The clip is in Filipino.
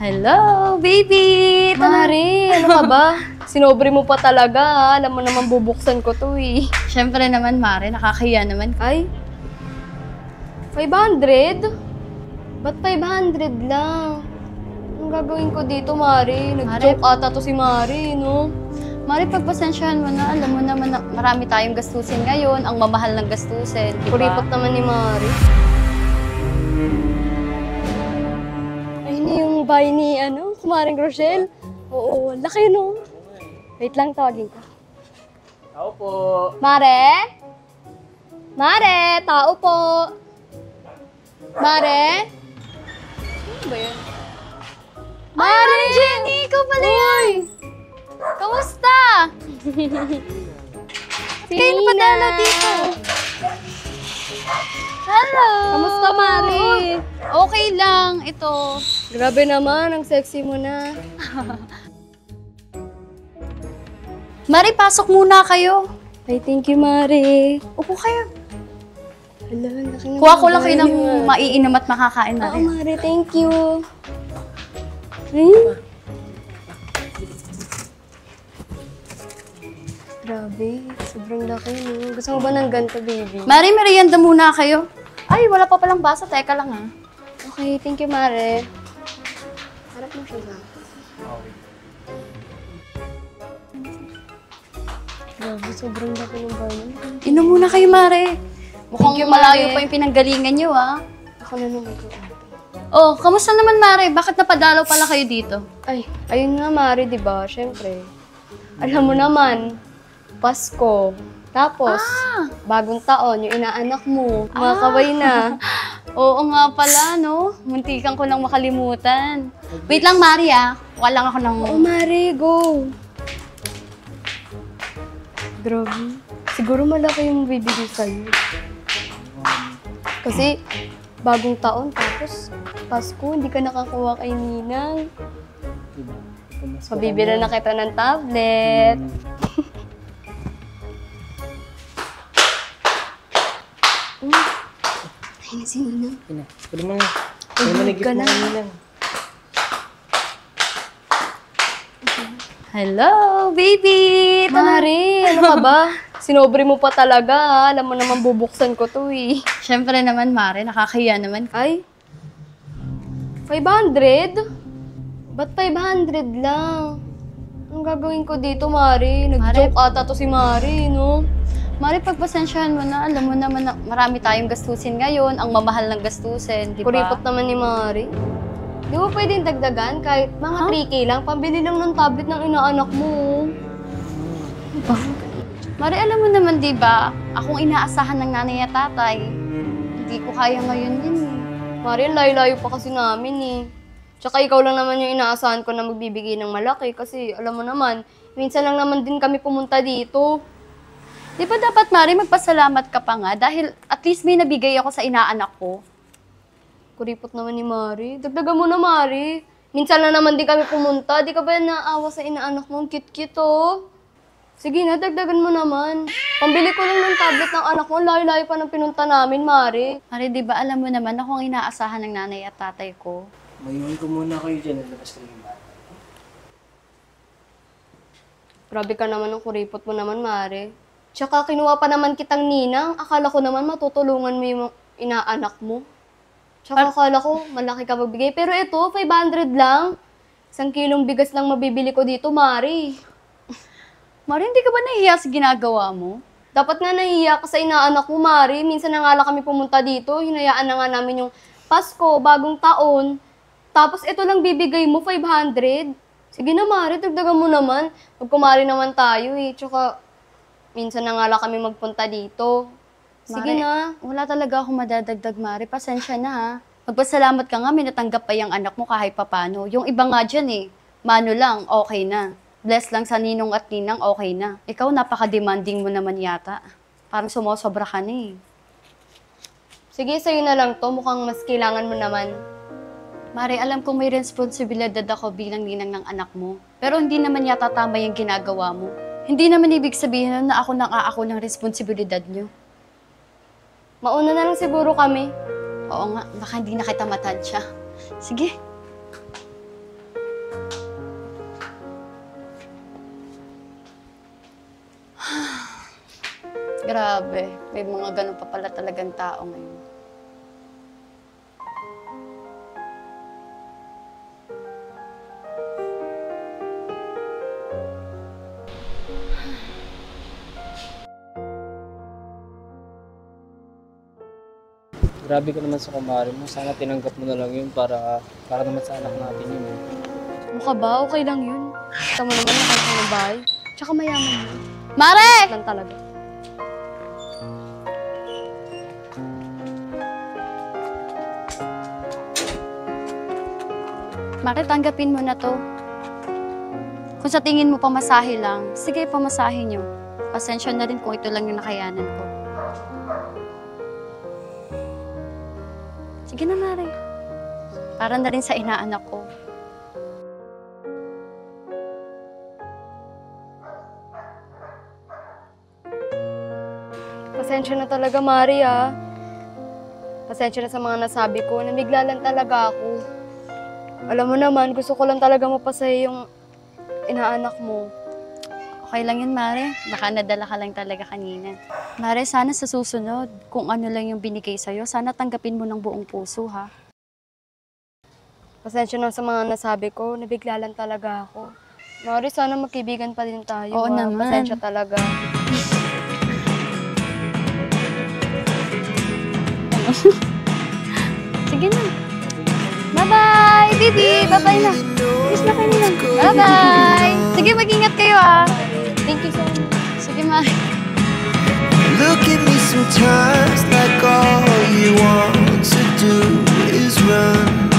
Hello, baby! Mari, ano ka ba? Sinobre mo pa talaga, ha? Alam mo naman bubuksan ko to eh. Siyempre naman, Mare, nakakahiya naman. Ay, 500? Ba't 500 lang? Anong gagawin ko dito, Mari? Nag-joke ata to si Mari, no? Mare, pagpasensyahan mo na. Alam mo naman na marami tayong gastusin ngayon. Ang mamahal ng gastusin, di ba? Kuripot naman ni Mari. Ay, hindi yung bahay ni, Kumaring Rochelle. Oo, laki, no? Wait lang, tawagin ko. Tao po. Mare? Mare, tao po. Mare? Ano ba yan? Mare! Jenny, ikaw pala yan! Kamusta? Kayo napadala dito. Hello! Kamusta, Mare? Okay lang, ito. Grabe naman, ang sexy mo na. Mare, pasok muna kayo. Ay, thank you, Mare. Upo kayo. Hala, laki naman. Kuha ko lang kayo ng maiinom at makakain, Oo, Mare. Mare, thank you. Hmm? Grabe, sobrang laki, no? Gusto mo ba ng ganito, baby? Mare, merienda muna kayo. Ay, wala pa palang basa. Teka lang, ha. Okay, thank you, Mare. Harap mo siya ba? Grabe, sobrang laki ng bayan. Inom muna kayo, Mare. Mukhang Thank you, malayo Mare. pa yung pinanggalingan nyo, ha. Ako na naman ko. Oh, kamusta naman, Mare? Bakit napadalaw pala kayo dito? Ay, ayun nga, Mare, di ba? Siyempre. Alam mo naman, Pasko. Tapos, bagong taon, yung inaanak mo. Mga kaway na. Oo nga pala, no? Muntikan ko lang makalimutan. Wait lang, Mare, ah. Kuha lang ako ng... Oo, Mare, go. Grabe. Siguro malaki yung bibigay sa'yo. Kasi, bagong taon, tapos Pasko, hindi ka nakakuha kay Ninang. Pabibila na kita ng tablet. Ay, na si Ninang. Pwede mo na. Pwede mo na gift mo kanina. Hello, baby! Mari, ano ka ba? Sinobre mo pa talaga, ha? Alam mo naman bubuksan ko to eh. Siyempre naman, Mare, nakakahiya naman. Ay, 500? Ba't 500 lang? Anong gagawin ko dito, Mari? Nag-joke ata to si Mari, no? Mare, pagpasensyahan mo na. Alam mo naman na marami tayong gastusin ngayon. Ang mamahal ng gastusin, di ba? Kuripot naman ni Mari. Di ba pwedeng dagdagan kahit mga 3K lang? Pambili lang ng tablet ng inaanak mo. Mare, alam mo naman, di ba? Akong inaasahan ng nanay at tatay. Hindi ko kaya ngayon din eh. Mari, ang layo-layo pa kasi namin eh. Tsaka ikaw lang naman yung inaasahan ko na magbibigay ng malaki kasi alam mo naman, minsan lang naman din kami pumunta dito. Di ba dapat, Mare, magpasalamat ka pa nga dahil at least may nabigay ako sa inaanak ko. Kuripot naman ni Mari. Dagdagan mo na, Mari. Minsan lang naman din kami pumunta. Di ka ba naawa sa inaanak mo? Ang cute-cute, oh. Sige na, dagdagan mo naman. Pambili ko lang ng tablet ng anak mo. Layo-layo pa ng pinunta namin, Mari. Mare, di ba alam mo naman ako ang inaasahan ng nanay at tatay ko? Mayroon ko muna kayo dyan. Nalabas ko yung bata. Grabe ka naman ng kuripot mo naman, Mari. Tsaka kinuha pa naman kitang ninang. Akala ko naman matutulungan mo yung inaanak mo. Tsaka akala ko malaki ka magbigay. Pero ito, 500 lang. 1 kilong bigas lang mabibili ko dito, Mari. Mare, hindi ka ba nahihiya sa ginagawa mo? Dapat nga nahihiya ka sa inaanak mo, Mari. Minsan na nga lang kami pumunta dito. Hinayaan na nga namin yung Pasko, bagong taon. Tapos ito lang bibigay mo, 500. Sige na, Mari, dagdagan mo naman. Magkumari naman tayo eh. Tsaka, minsan na nga lang kami magpunta dito. Sige Mare, na. wala talaga akong madadagdag, Mare. Pasensya na, ha. Magpasalamat ka nga, may natanggap pa yung anak mo kahit papano. Yung iba nga dyan eh, mano lang, okay na. Bless lang sa ninong at ninang, okay na. Ikaw, napaka-demanding mo naman yata. Parang sumosobra ka na eh. Sige, sa'yo na lang to. Mukhang mas kailangan mo naman. Mare, alam kong may responsibilidad ako bilang ninang ng anak mo. Pero hindi naman yata tama yung ginagawa mo. Hindi naman ibig sabihin na ako nang aako ng responsibilidad nyo. Mauna na lang siguro kami. Oo nga, baka hindi na kita matansya. Sige. Grabe, may mga ganun pa pala talagang tao ngayon. Grabe ka naman sa kumare mo. Sana tinanggap mo na lang yun para naman sa anak natin yun. Eh. Mukha ba? Okay lang yun. Kita mo naman nakakita ng bahay. Tsaka mayaman yun. Mare! Lang talaga. Mare, tanggapin mo na to. Kung sa tingin mo pamasahe lang, sige, pamasahe nyo. Pasensya na rin kung ito lang yung nakayanan ko. Sige na, Mare. Para na rin sa inaanak ko. Pasensya na talaga, Mari, ah. Pasensya na sa mga nasabi ko. Namigla lang talaga ako. Alam mo naman, gusto ko lang talaga mapasaya yung inaanak mo. Okay lang yun, Mare. Baka nadala ka lang talaga kanina. Mare, sana sa susunod, kung ano lang yung binigay sa'yo, sana tanggapin mo ng buong puso, ha? Pasensya na sa mga nasabi ko. Nabigla lang talaga ako. Mari, sana magkaibigan pa din tayo. Oo ah. naman. Pasensya talaga. Sige na. Bye-bye, baby! Bye-bye na. Kiss na kayo na. Bye-bye! Sige, mag-ingat kayo, ah. Thank you so much. Sige, Mare. Look at me sometimes like all you want to do is run.